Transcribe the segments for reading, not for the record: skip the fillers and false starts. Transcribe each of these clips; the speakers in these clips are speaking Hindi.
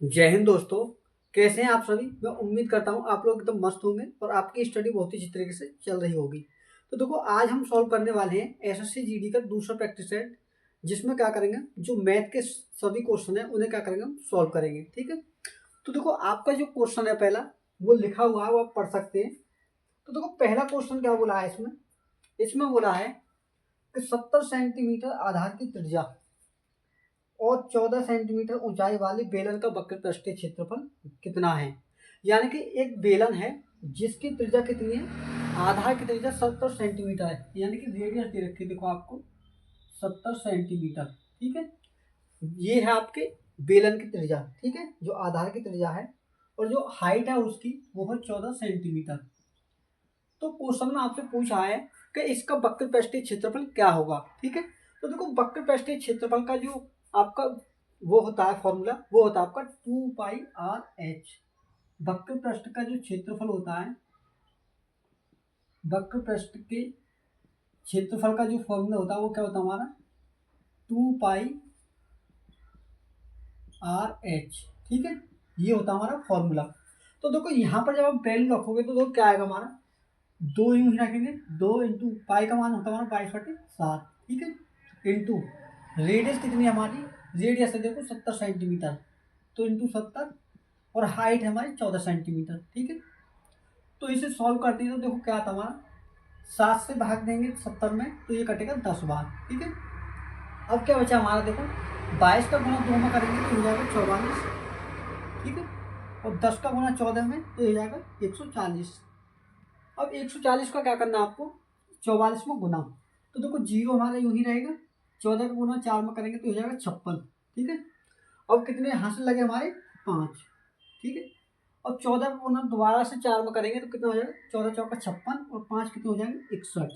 जय हिंद दोस्तों। कैसे हैं आप सभी। मैं उम्मीद करता हूं आप लोग एकदम मस्त होंगे और आपकी स्टडी बहुत ही अच्छी तरीके से चल रही होगी। तो देखो, आज हम सॉल्व करने वाले हैं एसएससी जीडी का दूसरा प्रैक्टिस सेट, जिसमें क्या करेंगे, जो मैथ के सभी क्वेश्चन है उन्हें क्या करेंगे, हम सॉल्व करेंगे। ठीक है। तो देखो, आपका जो क्वेश्चन है पहला, वो लिखा हुआ है, वो आप पढ़ सकते हैं। तो देखो, पहला क्वेश्चन क्या बोला है इसमें। इसमें बोला है कि 70 सेंटीमीटर आधार की त्रिज्या और 14 सेंटीमीटर ऊंचाई वाली बेलन का वक्र पृष्ठीय क्षेत्रफल कितना है। यानी कि एक बेलन है जिसकी त्रिज्या कितनी है, आधार की त्रिज्या 70 सेंटीमीटर है, यानी कि रेडियस दे रखी है, देखो आपको 70 सेंटीमीटर। ठीक है। ये है आपके बेलन की त्रिज्या। ठीक है, जो आधार की त्रिज्या है, और जो हाइट है उसकी वो है 14 सेंटीमीटर। तो क्वेश्चन में आपसे पूछा है कि इसका वक्र पृष्ठीय क्षेत्रफल क्या होगा। ठीक है। तो देखो, वक्र पृष्ठीय क्षेत्रफल का जो आपका वो होता है फॉर्मूला, वो होता है आपका 2πr/h। वक्र पृष्ठ का जो क्षेत्रफल होता है, वक्र पृष्ठ के क्षेत्रफल का जो फॉर्मूला होता है वो क्या होता है हमारा, 2πr/h। ठीक है, ये होता है हमारा फॉर्मूला। तो देखो, यहाँ पर जब आप वैल्यू रखोगे तो देखो क्या आएगा हमारा, दो यूं ही रखेंगे, 2 × पाई का मान होता है हमारा 22/7। ठीक है। इंटू रेडियस कितनी है हमारी, रेडियस है देखो 70 सेंटीमीटर, तो इंटू 70, और हाइट है हमारी 14 सेंटीमीटर। ठीक है। तो इसे सॉल्व करते हैं तो देखो क्या आता हमारा, 7 से भाग देंगे 70 में तो ये कटेगा 10 बार। ठीक है। अब क्या बचा हमारा, देखो 22 का गुणा 2 में करेंगे तो हो जाएगा 44। ठीक है। और 10 का गुणा 14 में तो हो जाएगा 140। अब 140 का क्या करना है आपको, 44 में गुना। तो देखो जीरो हमारा यूं ही रहेगा, 14 का गुना 4 में करेंगे तो हो जाएगा 56। ठीक है। अब कितने हासिल लगे हमारे, 5। ठीक है। और 14 का गुना दोबारा से 4 में करेंगे तो कितना हो जाएगा, 14 चौका 56, और 5 कितने हो जाएंगे, 61।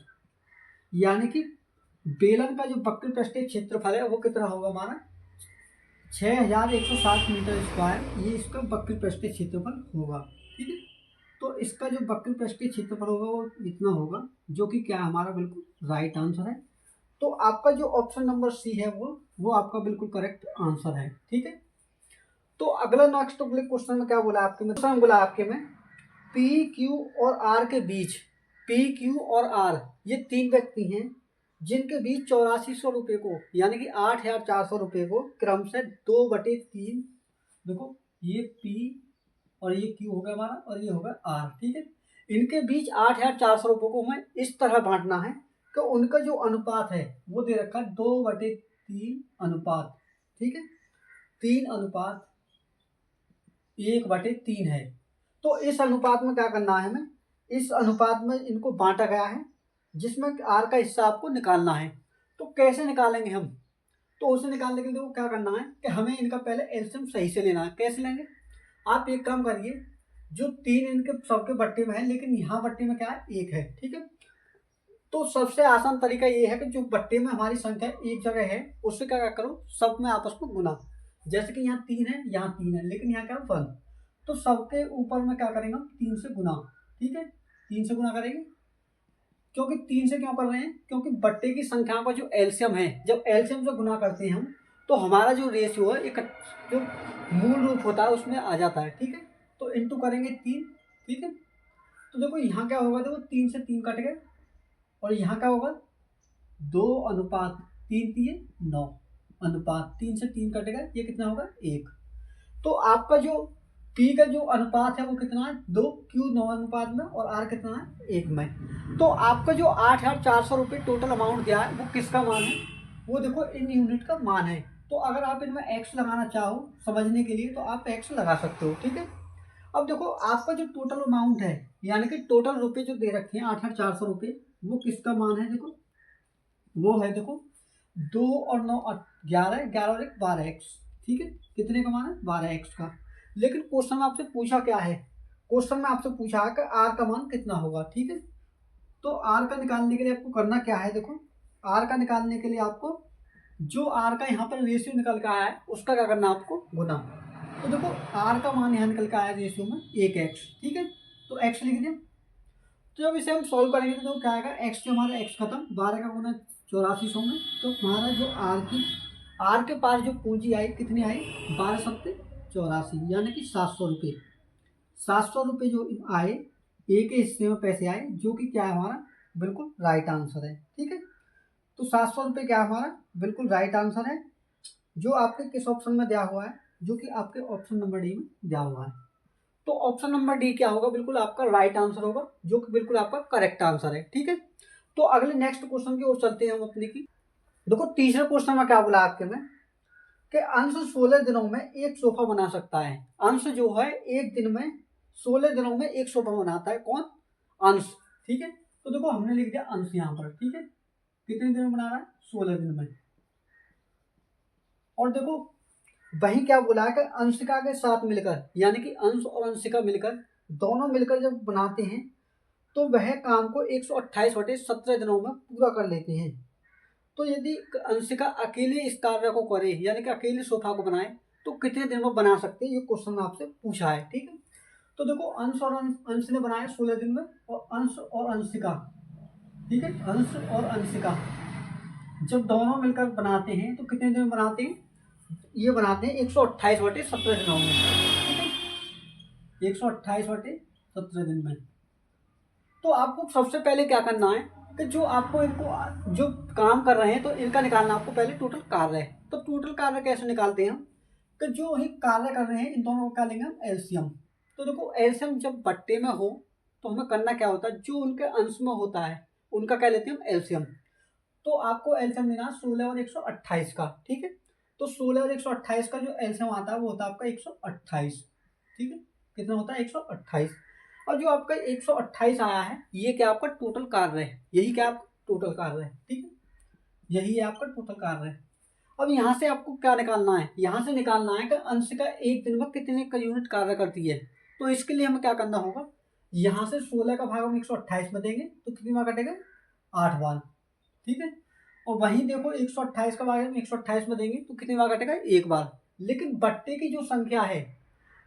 यानी कि बेलन का जो वक्र पृष्ठीय क्षेत्रफल है वो कितना होगा हमारा, 6160 मीटर स्क्वायर, ये इसका वक्र पृष्ठीय क्षेत्रफल होगा। ठीक है। तो इसका जो वक्र पृष्ठीय क्षेत्रफल होगा वो इतना होगा, जो कि क्या हमारा बिल्कुल राइट आंसर है। तो आपका जो ऑप्शन नंबर सी है वो आपका बिल्कुल करेक्ट आंसर है। ठीक है। तो अगला नेक्स्ट अगले क्वेश्चन में क्या बोला आपके में, क्वेश्चन बोला आपके में पी क्यू और आर के बीच, पी क्यू और आर ये तीन व्यक्ति हैं जिनके बीच 8400 रुपये को, यानी कि 8400 रुपये को क्रमशः 2/3, देखो ये पी और ये क्यू होगा हमारा और ये होगा आर। ठीक है। इनके बीच 8400 रुपये को हमें इस तरह बांटना है कि उनका जो अनुपात है वो दे रखा है 2/3 अनुपात। ठीक है। 3/1/3 है। तो इस अनुपात में क्या करना है हमें, इस अनुपात में इनको बांटा गया है जिसमें आर का हिस्सा आपको निकालना है। तो कैसे निकालेंगे हम, तो उसे निकालने के लिए वो क्या करना है कि हमें इनका पहले एलसीएम सही से लेना है। कैसे लेंगे, आप एक काम करिए, जो 3 इनके सबके बट्टे में है लेकिन यहाँ बट्टे में क्या है, 1 है। ठीक है। तो सबसे आसान तरीका ये है कि जो बट्टे में हमारी संख्या एक जगह है उससे क्या करो, सब में आपस में गुना। जैसे कि यहाँ 3 है, यहाँ 3 है, लेकिन यहाँ क्या है 1, तो सबके ऊपर में क्या करेंगे हम, 3 से गुना। ठीक है। 3 से गुना करेंगे, क्योंकि 3 से क्यों कर रहे हैं, क्योंकि बट्टे की संख्या का जो एलसीएम है, जब एलसीएम से गुना करते हैं हम तो हमारा जो रेशियो है एक जो मूल रूप होता है उसमें आ जाता है। ठीक है। तो इंटू करेंगे 3। ठीक है। तो देखो यहाँ क्या होगा, देखो 3 से 3 कट गए, और यहाँ क्या होगा, 2/3 अनुपात 3 से 3 कट गए, ये कितना होगा, 1। तो आपका जो पी का जो अनुपात है वो कितना है, 2, क्यू 9 अनुपात में, और आर कितना है, 1 में। तो आपका जो 8400 रुपये टोटल अमाउंट दिया है वो किसका मान है, वो देखो इन यूनिट का मान है। तो अगर आप इनमें एक्स लगाना चाहो समझने के लिए तो आप एक्स लगा सकते हो। ठीक है। अब देखो, आपका जो टोटल अमाउंट है, यानी कि टोटल रुपये जो दे रखे हैं 8400 रुपये, वो किसका मान है, देखो वो है, देखो 2 और 9 11, 11 और 1 12x। ठीक है। कितने का मान है, 12x का। लेकिन क्वेश्चन में आपसे पूछा क्या है, क्वेश्चन में आपसे पूछा है कि आर का मान कितना होगा। ठीक है। तो आर का निकालने के लिए आपको करना क्या है, देखो आर का निकालने के लिए आपको जो आर का यहाँ पर रेशियो निकल के आया है उसका क्या करना है, आपको गुना। तो देखो आर का मान यहाँ निकल के आया रेशियो में 1x। ठीक है। तो x लिख दिया। तो जब इसे हम सॉल्व करेंगे तो क्या आएगा, एक्स जो हमारा एक्स खत्म, 12 का गुना 8400 में, तो हमारा जो आर के पास जो पूंजी आई कितनी आई, 12 सत्ते 84 यानी कि 700 रुपये। 700 रुपये जो आए, एक हिस्से में पैसे आए, जो कि क्या है हमारा बिल्कुल राइट आंसर है। ठीक है, तो 700 रुपये क्या है हमारा बिल्कुल राइट आंसर है, जो आपके किस ऑप्शन में दिया हुआ है, जो कि आपके ऑप्शन नंबर डी में दिया हुआ है। तो ऑप्शन नंबर डी क्या होगा, बिल्कुल आपका राइट आंसर होगा, जो कि बिल्कुल आपका करेक्ट आंसर है। ठीक है, तो अगले नेक्स्ट क्वेश्चन की ओर चलते हैं हम अपने की। देखो तीसरे क्वेश्चन में क्या बोला आपके में कि अंश 16 दिनों में एक सोफा बना सकता है। अंश जो है एक दिन में 16 दिनों में एक सोफा बनाता है, कौन? अंश। ठीक है, तो देखो हमने लिख दिया अंश यहाँ पर। ठीक है, कितने दिन में बना रहा है? 16 दिन में। और देखो वही क्या बोला है कि अंशिका के साथ मिलकर, यानी कि अंश और अंशिका मिलकर, दोनों मिलकर जब बनाते हैं तो वह काम को 128/17 दिनों में पूरा कर लेते हैं। तो यदि अंशिका अकेले इस कार्य को करे, यानी कि अकेले सोफा को बनाए, तो कितने दिन में बना सकते हैं, ये क्वेश्चन आपसे पूछा है। ठीक है, तो देखो अंश और अंश ने बनाया 16 दिन में, और अंश और अंशिका, ठीक है, अंश और अंशिका जब दोनों मिलकर बनाते हैं तो कितने दिन में बनाते हैं? ये बनाते हैं 128/17 दिनों में। ठीक है, 128/17 दिन में। तो आपको सबसे पहले क्या करना है कि जो आपको इनको जो काम कर रहे हैं तो इनका निकालना आपको पहले टोटल कार्य है। तो टोटल कार्य कैसे निकालते हैं हम कि जो ही कार्य कर रहे हैं इन दोनों को क्या लेंगे हम? एलसीएम। तो देखो एलसीएम जब बट्टे में हो तो हमें करना क्या होता है, जो उनके अंश में होता है उनका क्या लेते हैं हम? एलसीएम। तो आपको एलसीएम लेना 16 और 128 का। ठीक है, तो 16 और 128 का जो एलसीएम आता है वो होता है आपका 128। ठीक है, कितना होता है? 128। और जो आपका 128 आया है ये क्या आपका टोटल कार्य है, यही क्या आपका टोटल कार्य है। ठीक है, यही है आपका टोटल कार्य है। अब यहाँ से आपको क्या निकालना है? यहाँ से निकालना है कि अंशिका एक दिन में कितने का यूनिट कार्य करती है। तो इसके लिए हमें क्या करना होगा, यहाँ से 16 का भाग हम 128 में देंगे तो कितनी बार कटेगा? 8 बार। ठीक है, और वहीं देखो 128 का भाग हम 128 में देंगे तो कितनी बार कटेगा? 1 बार। लेकिन बट्टे की जो संख्या है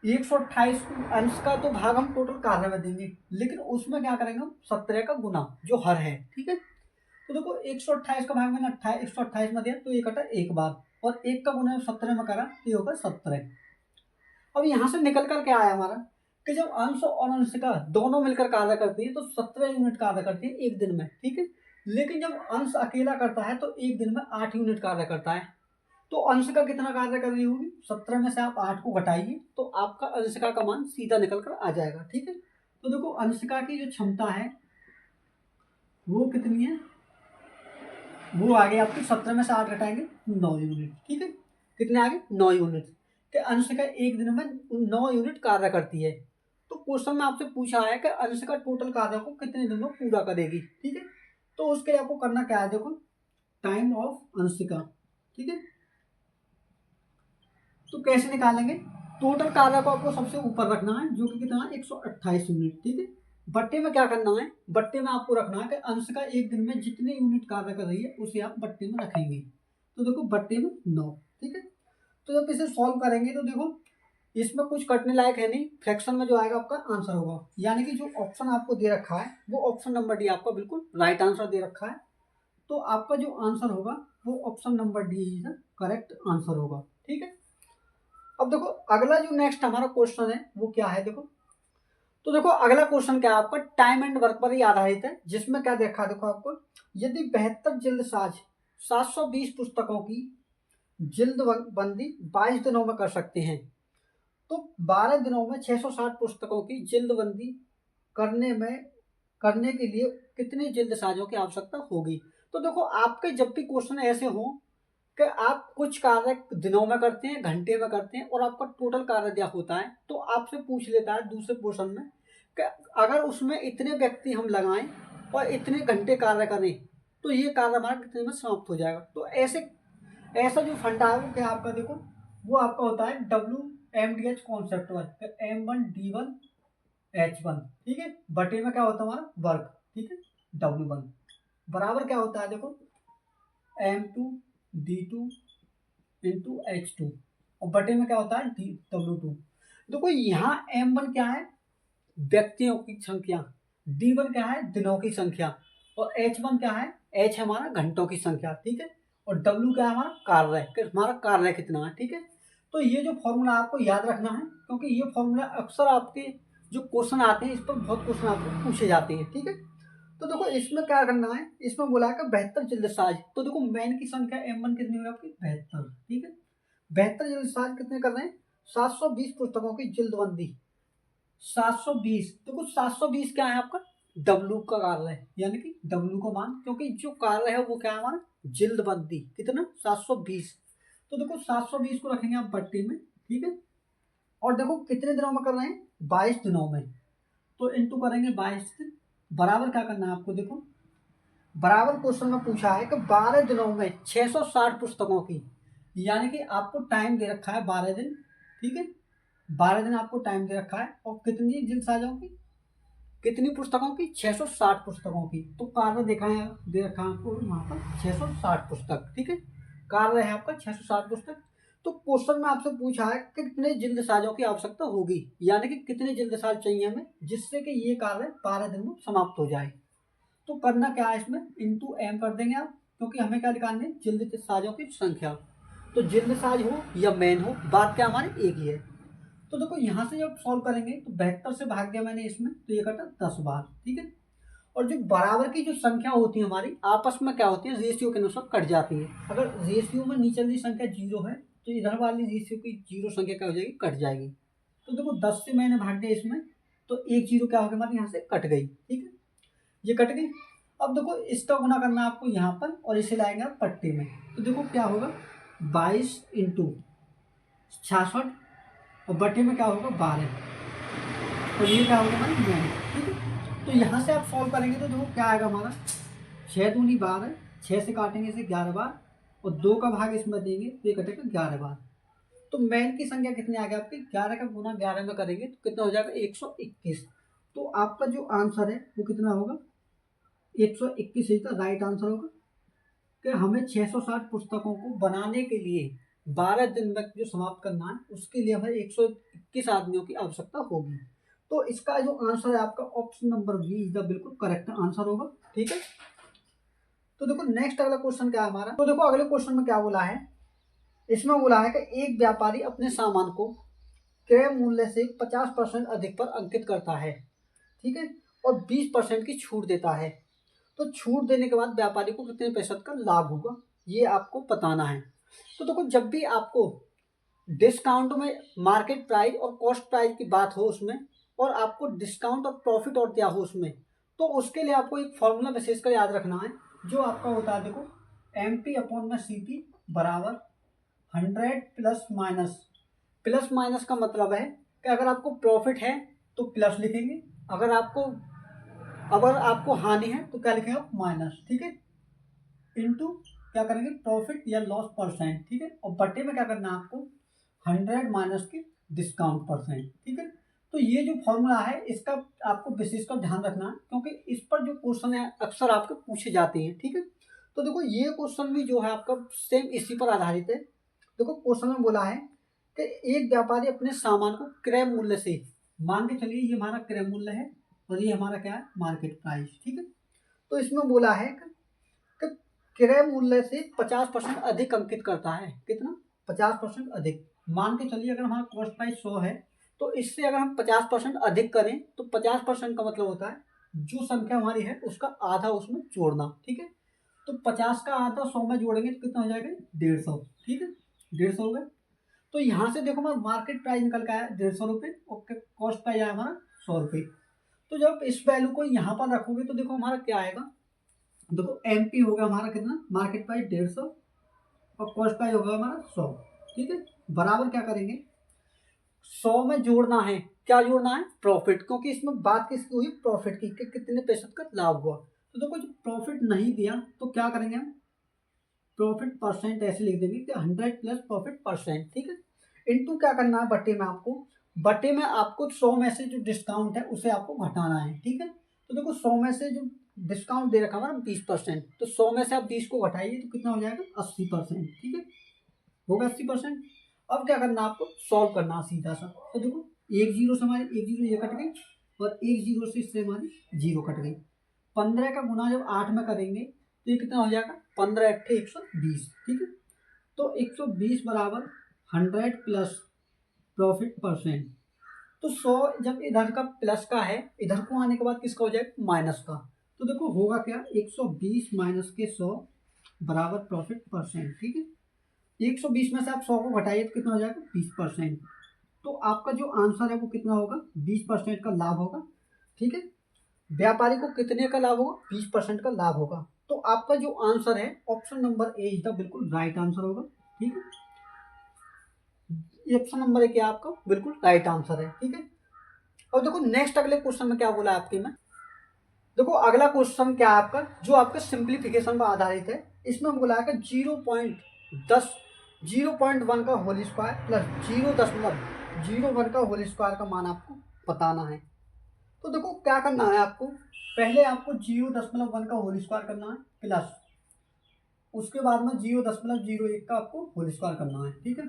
128 अंश का तो भाग हम टोटल कार्य में देंगे, लेकिन उसमें क्या करेंगे हम? 17 का गुना, जो हर है। ठीक है, तो देखो 128 का भाग मैंने 128 में दिया तो ये कटा 1 बार, और 1 का गुना 17 में करा तो ये होगा 17। अब यहाँ से निकल कर क्या आया हमारा कि जब अंश और अंशिका दोनों मिलकर कार्य करती है तो 17 यूनिट कार्य करती है एक दिन में। ठीक है, लेकिन जब अंश अकेला करता है तो एक दिन में 8 यूनिट कार्य करता है। तो अंशिका कितना कार्य कर रही होगी? 17 में से आप 8 को घटाइए तो आपका अंशिका का मान सीधा निकल कर आ जाएगा। ठीक है, तो देखो अंशिका की जो क्षमता है वो कितनी है, वो आगे आपकी 17 में से 8 घटाएंगे 9 यूनिट। ठीक है, कितने आगे? 9 यूनिट के अंशिका एक दिन में 9 यूनिट कार्य करती है। तो क्वेश्चन में आपसे पूछा है कि अंशिका टोटल कार्य को कितने दिन में पूरा करेगी। ठीक है, तो उसके लिए आपको करना क्या है, देखो टाइम ऑफ अंशिका। ठीक है, तो कैसे निकालेंगे? टोटल कार्य को आपको सबसे ऊपर रखना है, जो कि कितना है? 128 यूनिट। ठीक है, बट्टे में क्या करना है? बट्टे में आपको रखना है कि अंशिका एक दिन में जितने यूनिट कार्य कर रही है उसे आप बट्टे में रखेंगे। तो देखो बट्टे में 9। ठीक है, तो जब इसे सॉल्व करेंगे तो देखो इसमें कुछ कटने लायक है नहीं, फ्रैक्शन में जो आएगा आपका आंसर होगा, यानी कि जो ऑप्शन आपको दे रखा है वो ऑप्शन नंबर डी आपका बिल्कुल राइट आंसर दे रखा है। तो आपका जो आंसर होगा वो option number D is the correct answer होगा। ठीक है, अब देखो अगला जो नेक्स्ट हमारा क्वेश्चन है वो क्या है, देखो तो देखो अगला क्वेश्चन क्या है आपका? टाइम एंड वर्क पर ही आधारित है, जिसमें क्या देखा देखो आपको, यदि 72 जिल्दसाज 720 पुस्तकों की जिल्दबंदी 22 दिनों में कर सकते हैं तो 12 दिनों में 660 पुस्तकों की जिल्दबंदी करने के लिए कितने जिल्दसाजों की आवश्यकता होगी। तो देखो आपके जब भी क्वेश्चन ऐसे हो कि आप कुछ कार्य दिनों में करते हैं, घंटे में करते हैं, और आपका टोटल कार्य दिया होता है, तो आपसे पूछ लेता है दूसरे क्वेश्चन में कि अगर उसमें इतने व्यक्ति हम लगाएं और इतने घंटे कार्य करें तो ये कार्य हमारा कितने में समाप्त हो जाएगा। तो ऐसा जो फंडा है वो क्या आपका, देखो वो आपका होता है WMDH कॉन्सेप्ट वर्क, M1D1H1। ठीक है, बटे में क्या होता है हमारा? वर्क। ठीक है, W1 बराबर क्या होता है, देखो M2D2 इंटू H2, और बटे में क्या होता है? W2। देखो यहाँ M1 क्या है? व्यक्तियों की संख्या, D1 क्या है? दिनों की संख्या, और H1 क्या है? H हमारा घंटों की संख्या। ठीक है, और W क्या है? हमारा कार्य, कि हमारा कार्य कितना है। ठीक है, तो ये जो फॉर्मूला आपको याद रखना है, क्योंकि ये फॉर्मूला अक्सर आपके जो क्वेश्चन आते हैं इस पर बहुत क्वेश्चन आपको पूछे जाते हैं। ठीक है, तो देखो इसमें क्या करना है, इसमें बोला है कि 72 जिल्द साज। तो देखो मैन की संख्या M1 कितनी होगी आपकी 72। ठीक है, 72 जिल्द साज कितने कर रहे हैं, 720 पुस्तकों की जिल्दबंदी। 720, देखो 720 क्या है आपका W का कार्य है, यानी कि W को मान, क्योंकि जो कार्य है वो क्या है हमारा जिल्दबंदी, कितना 720। तो देखो 720 को रखेंगे आप बट्टी में। ठीक है, और देखो कितने दिनों में कर रहे हैं 22 दिनों में, तो इंटू करेंगे 22 दिन, बराबर क्या करना है आपको, देखो बराबर क्वेश्चन में पूछा है कि 12 दिनों में 660 पुस्तकों की, यानी कि आपको टाइम दे रखा है 12 दिन। ठीक है, 12 दिन आपको टाइम दे रखा है, और कितनी जिल्द साजों की, कितनी पुस्तकों की 660 पुस्तकों की। तो कार्य देखा है दे रखा है आपको वहां पर 660 पुस्तक। ठीक है, कार्य है आपका 660 पुस्तक। तो क्वेश्चन में आपसे पूछा है कि कितने जिल्द साजों की आवश्यकता होगी, यानी कि कितने जिल्द साज चाहिए हमें जिससे कि ये कार्य 12 दिन में समाप्त हो जाए। तो करना क्या है इसमें, इंटू एम कर देंगे आप, क्योंकि हमें क्या निकालनी है जिल्द साजों की संख्या। तो जिल्द साज हो या मैन हो, बात क्या हमारी एक ही है। तो देखो यहाँ से जब सॉल्व करेंगे तो 72 से भाग दिया मैंने इसमें, तो ये कटा 10 बार। ठीक है, और जो बराबर की जो संख्या होती है हमारी आपस में क्या होती है रेशियो के अनुसार कट जाती है। अगर रेशियो में नीचे वाली संख्या 0 है तो इधर वाली रेशियो की 0 संख्या क्या हो जाएगी, कट जाएगी। तो देखो 10 से मैंने भाग दिया इसमें, तो एक 0 क्या हो गया हमारे यहाँ से कट गई। ठीक है, ये कट गई। अब देखो इसका गुना करना है आपको यहाँ पर, और इसे लाएंगे आप पट्टी में। तो देखो क्या होगा 22 इंटू 66, और बटे में क्या होगा 12, और ये क्या होगा हमारी 9। ठीक है, तो यहाँ से आप सॉल्व करेंगे तो देखो क्या आएगा हमारा 6 दूनी 12, 6 से काटेंगे इसे 11 बार, और 2 का भाग इसमें देंगे तो ये कटेगा 11 बार। तो मैन की संख्या कितनी आ गई आपकी, 11 का गुना 11 में करेंगे तो कितना हो जाएगा 121। तो आपका जो आंसर है वो कितना होगा 121 इसका राइट आंसर होगा, कि हमें 660 पुस्तकों को बनाने के लिए 12 दिन तक जो समाप्त करना है उसके लिए हमें 121 आदमियों की आवश्यकता होगी। तो इसका जो आंसर है आपका option number B is the बिल्कुल करेक्ट आंसर होगा। ठीक है, तो देखो नेक्स्ट अगला क्वेश्चन क्या है हमारा। तो देखो अगले क्वेश्चन में क्या बोला है, इसमें बोला है कि एक व्यापारी अपने सामान को क्रय मूल्य से 50% अधिक पर अंकित करता है। ठीक है, और 20% की छूट देता है। तो छूट देने के बाद व्यापारी को कितने प्रतिशत का लाभ होगा ये आपको बताना है। तो देखो जब भी आपको डिस्काउंट में मार्केट प्राइस और कॉस्ट प्राइस की बात हो उसमें, और आपको डिस्काउंट और प्रॉफिट और दिया हो उसमें, तो उसके लिए आपको एक फॉर्मूला विशेषकर याद रखना है जो आपका होता है, देखो MP/CP बराबर 100 प्लस माइनस। प्लस माइनस का मतलब है कि अगर आपको प्रॉफिट है तो प्लस लिखेंगे, अगर आपको हानि है तो क्या लिखेंगे आप माइनस। ठीक है, इनटू क्या करेंगे प्रॉफिट या लॉस परसेंट। ठीक है, और बटे में क्या करना है आपको 100 माइनस की डिस्काउंट परसेंट। ठीक है, तो ये जो फॉर्मूला है इसका आपको विशेषकर ध्यान रखना है, क्योंकि इस पर जो क्वेश्चन है अक्सर आपके पूछे जाते हैं। ठीक है, तो देखो ये क्वेश्चन भी जो है आपका सेम इसी पर आधारित है। देखो क्वेश्चन में बोला है कि एक व्यापारी अपने सामान को क्रय मूल्य से, मान के चलिए ये हमारा क्रय मूल्य है और ये हमारा क्या है मार्केट प्राइस। ठीक है, तो इसमें बोला है कि क्रय मूल्य से 50% अधिक अंकित करता है। कितना 50% अधिक। मान के चलिए अगर हमारा कॉस्ट प्राइस 100 है तो इससे अगर हम 50% अधिक करें तो 50% का मतलब होता है जो संख्या हमारी है उसका आधा उसमें जोड़ना। ठीक है, तो 50 का आधा 100 में जोड़ेंगे तो कितना हो जाएगा 150। ठीक है, 150 हो गया। तो यहाँ से देखो हमारा मार्केट प्राइस निकल का आया 150 रुपये, और कॉस्ट प्राइस आया हमारा 100 रुपये। तो जब इस वैल्यू को यहाँ पर रखोगे तो देखो हमारा क्या आएगा, देखो MP हो गया हमारा कितना मार्केट प्राइस 150, और कॉस्ट प्राइस होगा हमारा 100। ठीक है, बराबर क्या करेंगे 100 में जोड़ना है, क्या जोड़ना है प्रॉफिट, क्योंकि इसमें बात किसकी हुई प्रॉफिट की कि कितने प्रतिशत का लाभ हुआ। तो देखो जब प्रॉफिट नहीं दिया तो क्या करेंगे हम प्रॉफिट परसेंट ऐसे लिख देंगे कि 100 प्लस प्रॉफिट परसेंट। ठीक है, इनटू क्या करना है बटे में आपको, बटे में आपको 100 में से जो डिस्काउंट है उसे आपको घटाना है। ठीक है, तो देखो 100 में से जो डिस्काउंट दे रखा हमारा 20%, तो 100 में से आप 20 को घटाइए तो कितना हो जाएगा 80%। ठीक है, होगा 80%। अब क्या करना आपको सॉल्व करना सीधा सा। तो देखो एक जीरो से हमारी एक जीरो ये कट गई, और एक जीरो से इससे हमारी जीरो कट गई। 15 का गुना जब 8 में करेंगे तो ये कितना हो जाएगा 15 × 8 = 120। ठीक है, तो 120 बराबर 100 प्लस प्रॉफिट परसेंट। तो 100 जब इधर का प्लस का है, इधर को आने के बाद किसका हो जाएगा, माइनस का। तो देखो होगा क्या, 120 माइनस के 100 बराबर प्रॉफिट परसेंट। ठीक है, 120 में से आप 100 को घटाइए तो कितना हो जाएगा, 20%। तो आपका जो आंसर है वो कितना होगा, 20% का लाभ होगा। ठीक है, व्यापारी को कितने का लाभ होगा, 20% का लाभ होगा। तो आपका जो आंसर है option number A is the बिल्कुल राइट आंसर होगा। ठीक है, ये ऑप्शन नंबर ए क्या आपका बिल्कुल राइट आंसर है। ठीक है, और देखो नेक्स्ट अगले क्वेश्चन में क्या बोला आपके में, देखो अगला क्वेश्चन क्या है आपका, जो आपका सिंप्लीफिकेशन पर आधारित है। इसमें बोला है कि 0.1 का होल स्क्वायर प्लस 0.01 का होल स्क्वायर का मान आपको बताना है। तो देखो क्या करना है आपको, पहले आपको 0.1 का होल स्क्वायर करना है प्लस उसके बाद में 0.01 का आपको होल स्क्वायर करना है। ठीक है,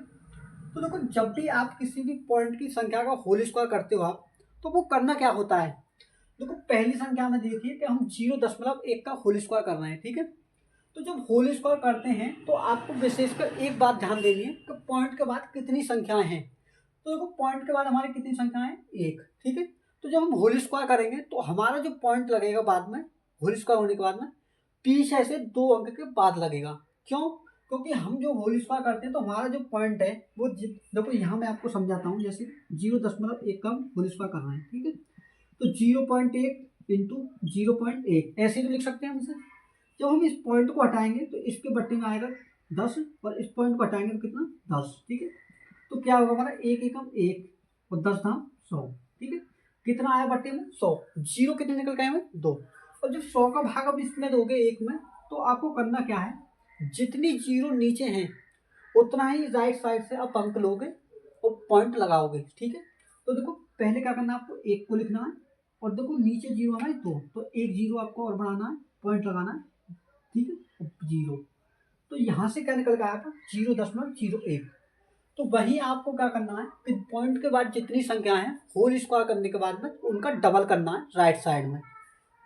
तो देखो जब भी आप किसी भी पॉइंट की संख्या का होल स्क्वायर करते हो आप, तो वो करना क्या होता है, देखो पहली संख्या में देखिए कि हम 0.1 का होल स्क्वायर कर रहे हैं। ठीक है, तो जब होल स्क्वायर करते हैं तो आपको विशेषकर एक बात ध्यान देनी है कि पॉइंट के बाद कितनी संख्याएं हैं। तो देखो पॉइंट के बाद हमारी कितनी संख्याएं हैं, एक। ठीक है, तो जब हम होल स्क्वायर करेंगे तो हमारा जो पॉइंट लगेगा बाद में होल स्क्वायर होने के बाद में, पीछे से 2 अंक के बाद लगेगा। क्यों, क्योंकि हम जो होल स्क्वायर करते हैं तो हमारा जो पॉइंट है वो देखो यहाँ मैं आपको समझाता हूँ, जैसे 0.1 का होल स्क्वायर कर रहे हैं। ठीक है, तो 0.1 इंटू 0.1 ऐसे भी लिख सकते हैं हम इसे। जब हम इस पॉइंट को हटाएंगे तो इसके बट्टे में आएगा 10 और इस पॉइंट को हटाएंगे तो कितना, 10। ठीक है, तो क्या होगा हमारा, एक एकम एक और 10 धाम 100। ठीक है, कितना आया बट्टे में, 100। जीरो कितने निकल के आए हुए, 2। और जब 100 का भाग अब इसमें दोगे एक में, तो आपको करना क्या है, जितनी जीरो नीचे हैं उतना ही राइट साइड से आप अंक लोगे और पॉइंट लगाओगे। ठीक है, तो देखो पहले क्या करना है, आपको एक को लिखना है और देखो नीचे जीरो है 2, तो एक जीरो आपको और बढ़ाना है, पॉइंट लगाना है। ठीक है, जीरो, तो यहाँ से क्या निकल के आया था, 0.01। तो वही आपको क्या करना है कि पॉइंट के बाद जितनी संख्या है होल स्क्वायर करने के बाद में उनका डबल करना है राइट साइड में।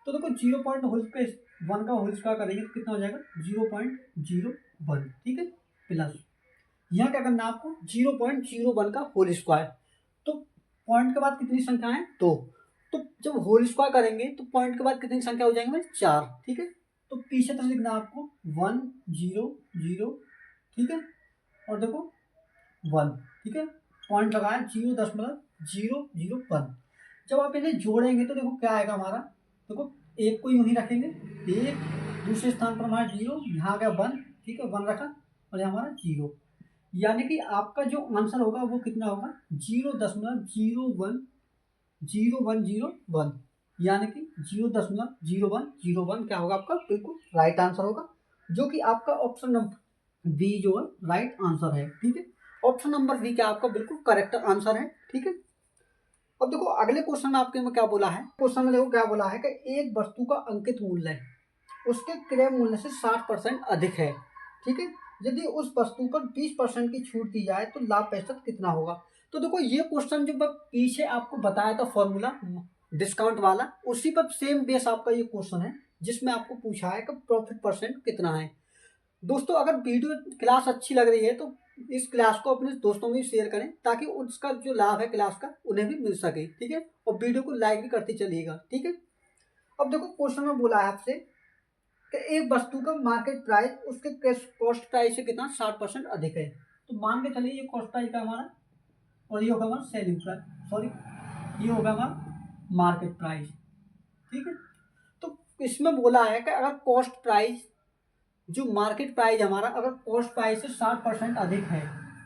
तो देखो 0.1 का होल स्क्वायर करेंगे तो कितना हो जाएगा, 0.01। ठीक है, प्लस यहाँ क्या करना है आपको, 0.01 का होल स्क्वायर। तो पॉइंट के बाद कितनी संख्या है, 2। तो जब होल स्क्वायर करेंगे तो पॉइंट के बाद कितनी संख्या हो जाएंगे, 4। ठीक है, तो पीछे तरफ लिखना है आपको 1 0 0। ठीक है, और देखो 1। ठीक है, पॉइंट लगाया 0.001। जब आप इन्हें जोड़ेंगे तो देखो क्या आएगा हमारा, देखो एक को यूं ही रखेंगे, एक दूसरे स्थान पर हमारा 0, यहाँ आ गया 1। ठीक है, 1 रखा और यहाँ हमारा 0, यानी कि आपका जो आंसर होगा वो कितना होगा, 0.0101, यानी कि 0.0101 क्या होगा आपका बिल्कुल राइट आंसर होगा, जो कि आपका ऑप्शन नंबर बी जो है राइट आंसर है। ठीक है, ऑप्शन नंबर बी क्या आपका बिल्कुल करेक्ट आंसर है। ठीक है, अब देखो अगले क्वेश्चन में आपके में क्या बोला है, क्वेश्चन में देखो क्या बोला है कि एक वस्तु का अंकित मूल्य उसके क्रय मूल्य से 60% अधिक है। ठीक है, यदि उस वस्तु पर 20% की छूट दी जाए तो लाभ प्रतिशत कितना होगा। तो देखो ये क्वेश्चन जो मैं पीछे आपको बताया था फॉर्मूला डिस्काउंट वाला, उसी पर सेम बेस आपका ये क्वेश्चन है, जिसमें आपको पूछा है कि प्रॉफिट परसेंट कितना है। दोस्तों अगर वीडियो क्लास अच्छी लग रही है तो इस क्लास को अपने दोस्तों में शेयर करें, ताकि उसका जो लाभ है क्लास का उन्हें भी मिल सके। ठीक है, और वीडियो को लाइक भी करते चलिएगा। ठीक है, अब देखो क्वेश्चन में बोला है आपसे कि एक वस्तु का मार्केट प्राइस उसके कॉस्ट प्राइस से कितना 60% अधिक है। तो मान के चलिए ये कॉस्ट प्राइस का हमारा, और ये होगा हमारा सेलिंग प्राइस, सॉरी ये होगा हमारा मार्केट प्राइस। ठीक है, तो इसमें बोला है कि अगर कॉस्ट प्राइस जो मार्केट प्राइस हमारा अगर कॉस्ट प्राइस से 60% अधिक है,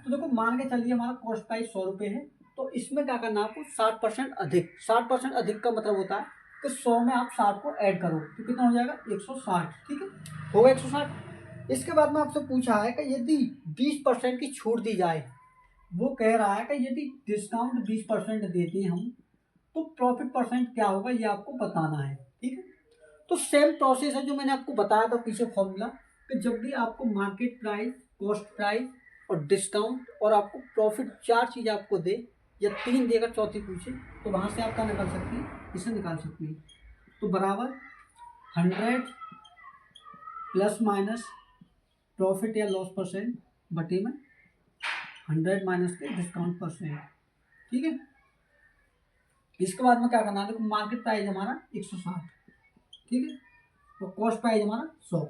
तो देखो मान के चलिए हमारा कॉस्ट प्राइस 100 रुपये है, तो इसमें क्या करना है आपको, 60% अधिक। 60% अधिक का मतलब होता है कि 100 में आप 60 को ऐड करो तो कितना हो जाएगा, 160। ठीक है, होगा 160। इसके बाद में आपसे पूछा है कि यदि 20% की छूट दी जाए, वो कह रहा है कि यदि डिस्काउंट 20% देते हैं हम, तो प्रॉफिट परसेंट क्या होगा ये आपको बताना है। ठीक है, तो सेम प्रोसेस है जो मैंने आपको बताया था पीछे फॉर्मूला, कि जब भी आपको मार्केट प्राइस, कॉस्ट प्राइस और डिस्काउंट और आपको प्रॉफिट, 4 चीज़ आपको दे या 3 देगा, चौथी पूछे, तो वहाँ से आप क्या निकाल सकते हैं, इसे निकाल सकते हैं। तो बराबर 100 प्लस माइनस प्रॉफिट या लॉस परसेंट बटे में 100 माइनस के डिस्काउंट परसेंट, ठीक है। इसके बाद में क्या करना है, देखो मार्केट प्राइस हमारा 160, ठीक है, तो कॉस्ट प्राइस हमारा 100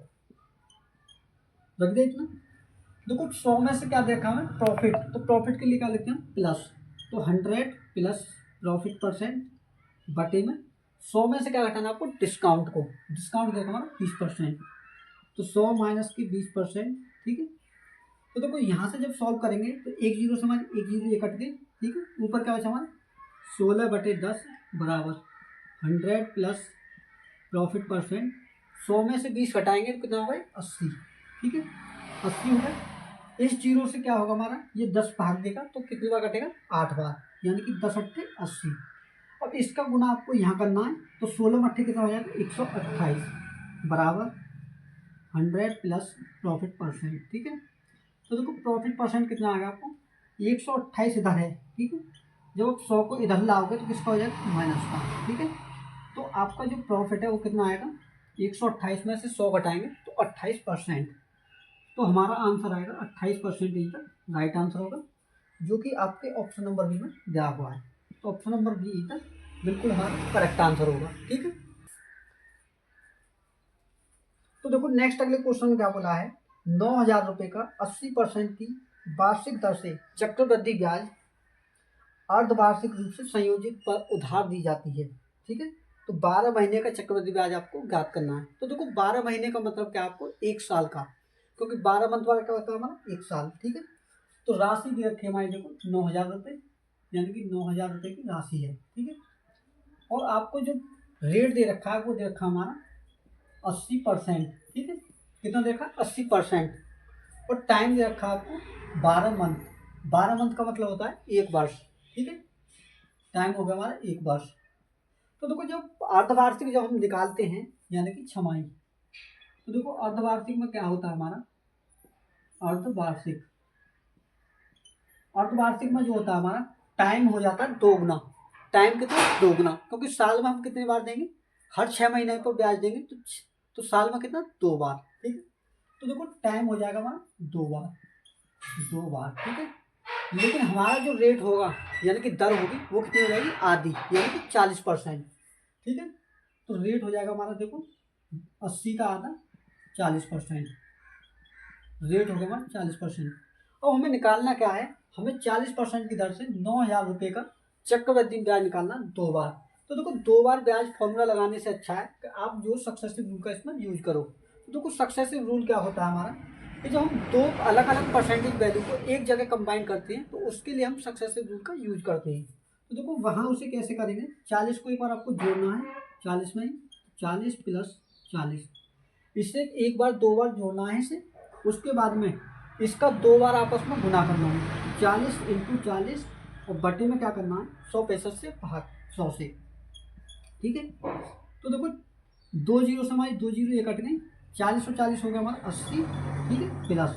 रख दे इतना। देखो 100 में से क्या देखा हमें, प्रॉफिट, तो प्रॉफिट के लिए क्या लिखते हैं प्लस, तो 100 प्लस प्रॉफिट परसेंट बटे में 100 में से क्या घटाना है आपको, डिस्काउंट को, डिस्काउंट देखो हमारा 20%, तो 100 माइनस की 20%, ठीक है। तो देखो यहाँ से जब सॉल्व करेंगे तो एक जीरो से हमारे एक जीरो ये कट गए, ठीक है, ऊपर क्या बचा हमारा 16/10 बराबर 100 प्लस प्रॉफिट परसेंट, 100 में से 20 घटाएंगे तो कितना होगा 80, ठीक है, 80 होगा। इस जीरो से क्या होगा हमारा, ये 10 भाग देगा तो कितनी बार कटेगा, 8 बार, यानी कि 10 अट्ठे 80। अब इसका गुना आपको यहाँ करना है, तो 16 में अट्ठे कितना हो जाएगा 128 बराबर 100 प्लस प्रॉफिट परसेंट, ठीक है। तो देखो प्रॉफिट परसेंट कितना आएगा आपको, 128 इधर है, ठीक है, जब आप 100 को इधर लाओगे तो किसका हो जाएगा माइनस का, ठीक है। तो आपका जो प्रॉफिट है वो कितना आएगा, 128 में से 100 घटाएंगे तो 28%, तो हमारा आंसर आएगा 28% इज द राइट आंसर होगा, जो कि आपके ऑप्शन नंबर बी में दिया हुआ है। तो option number B is the बिल्कुल हमारा करेक्ट आंसर होगा, ठीक है। तो देखो नेक्स्ट अगले क्वेश्चन में क्या बोला है, 9,000 रुपये का 80% की वार्षिक दर से चक्रवृद्धि ब्याज अर्धवार्षिक रूप से संयोजित पर उधार दी जाती है, ठीक है। तो 12 महीने का चक्रवृद्धि ब्याज आपको ज्ञात करना है। तो देखो 12 महीने का मतलब क्या, आपको एक साल का, क्योंकि 12 मंथ वाला क्या होता है हमारा एक साल, ठीक है। तो राशि दी रखी है हमारी, देखो 9,000 रुपये, यानी कि 9,000 रुपये की राशि है, ठीक है। और आपको जो रेट दे रखा है वो दे रखा हमारा 80%, ठीक है, कितना दे रखा 80%, और टाइम दे रखा आपको 12 मंथ, 12 मंथ का मतलब होता है एक वर्ष, ठीक है, टाइम हो गया हमारा एक वर्ष। तो देखो जब अर्धवार्षिक जब हम निकालते हैं यानी कि छमाही, तो देखो अर्धवार्षिक में क्या होता है हमारा, अर्धवार्षिक, अर्धवार्षिक में जो होता है हमारा टाइम हो जाता है दोगुना, टाइम कितना दोगुना, क्योंकि साल में हम कितनी बार देंगे, हर 6 महीने पर ब्याज देंगे, तो साल में कितना 2 बार, ठीक है। तो देखो टाइम हो जाएगा हमारा 2 बार, 2 बार, ठीक है। लेकिन हमारा जो रेट होगा यानी कि दर होगी वो कितनी हो जाएगी, आधी, यानी कि 40%, ठीक है। तो रेट हो जाएगा हमारा देखो 80 का आधा 40%, रेट हो गया हमारा 40%। और हमें निकालना क्या है, हमें 40% की दर से 9,000 रुपये का चक्रवृद्धि ब्याज निकालना 2 बार। तो देखो 2 बार ब्याज फॉर्मूला लगाने से अच्छा है कि आप जो सक्सेसिव रूल का इसमें यूज करो। तो देखो सक्सेसिव रूल क्या होता है हमारा, कि जब हम दो अलग अलग परसेंटेज वैल्यू को एक जगह कंबाइन करते हैं तो उसके लिए हम सक्सेसिव रूल का यूज करते हैं। तो देखो वहाँ उसे कैसे करेंगे, 40 को एक बार आपको जोड़ना है, 40 में 40 प्लस 40, इससे एक बार 2 बार जोड़ना है इसे, उसके बाद में इसका 2 बार आपस में गुना करना है, 40 इंटू 40, और बटे में क्या करना है 165 से भाग 100 से, ठीक है। तो देखो 2 जीरो से हमारी 2 जीरो ये कट गई, 40 और 40 हो गया हमारा 80, ठीक है, प्लस,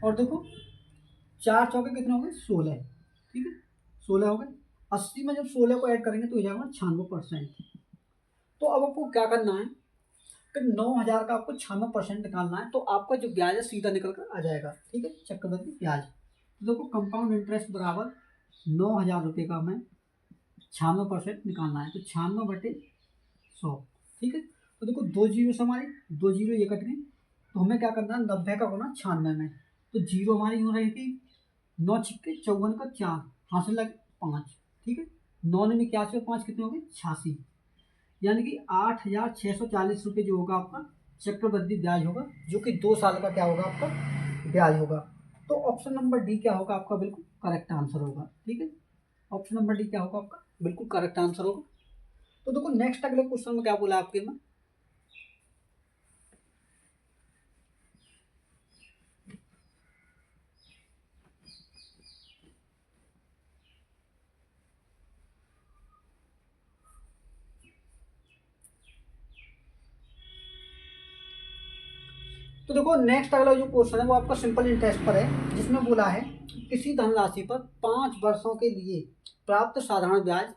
और देखो 4 चौके कितने हो गए 16, ठीक है, 16 हो गए, 80 में जब 16 को ऐड करेंगे तो हो जाएगा 96%। तो अब आपको क्या करना है कि 9,000 का आपको 96% निकालना है, तो आपका जो ब्याज है सीधा निकल कर आ जाएगा, ठीक है, चक्रवृद्धि ब्याज। तो देखो कंपाउंड इंटरेस्ट बराबर 9,000 रुपये का हमें 96% निकालना है, तो 96/100, ठीक है। तो देखो 2 जीरो से हमारी 2 जीरो ये कट गई, तो हमें क्या करना है 90 का गुना 96 में, तो जीरो हमारी यूँ रहेगी 9 छिक्के 54 का 4, हासिल लगे 5, ठीक है, 9 ने 81 और 5 कितने हो गए 86, यानी कि 8,640 रुपये जो होगा आपका चक्रवृद्धि ब्याज होगा, जो कि 2 साल का क्या होगा आपका ब्याज होगा। तो ऑप्शन नंबर डी क्या होगा आपका बिल्कुल करेक्ट आंसर होगा, ठीक है, ऑप्शन नंबर डी क्या होगा आपका बिल्कुल करेक्ट आंसर होगा। तो देखो नेक्स्ट अगले क्वेश्चन में क्या बोला आपके में, तो देखो नेक्स्ट अगला जो क्वेश्चन है वो आपका सिंपल इंटरेस्ट पर है, जिसमें बोला है किसी धनराशि पर 5 वर्षों के लिए प्राप्त साधारण ब्याज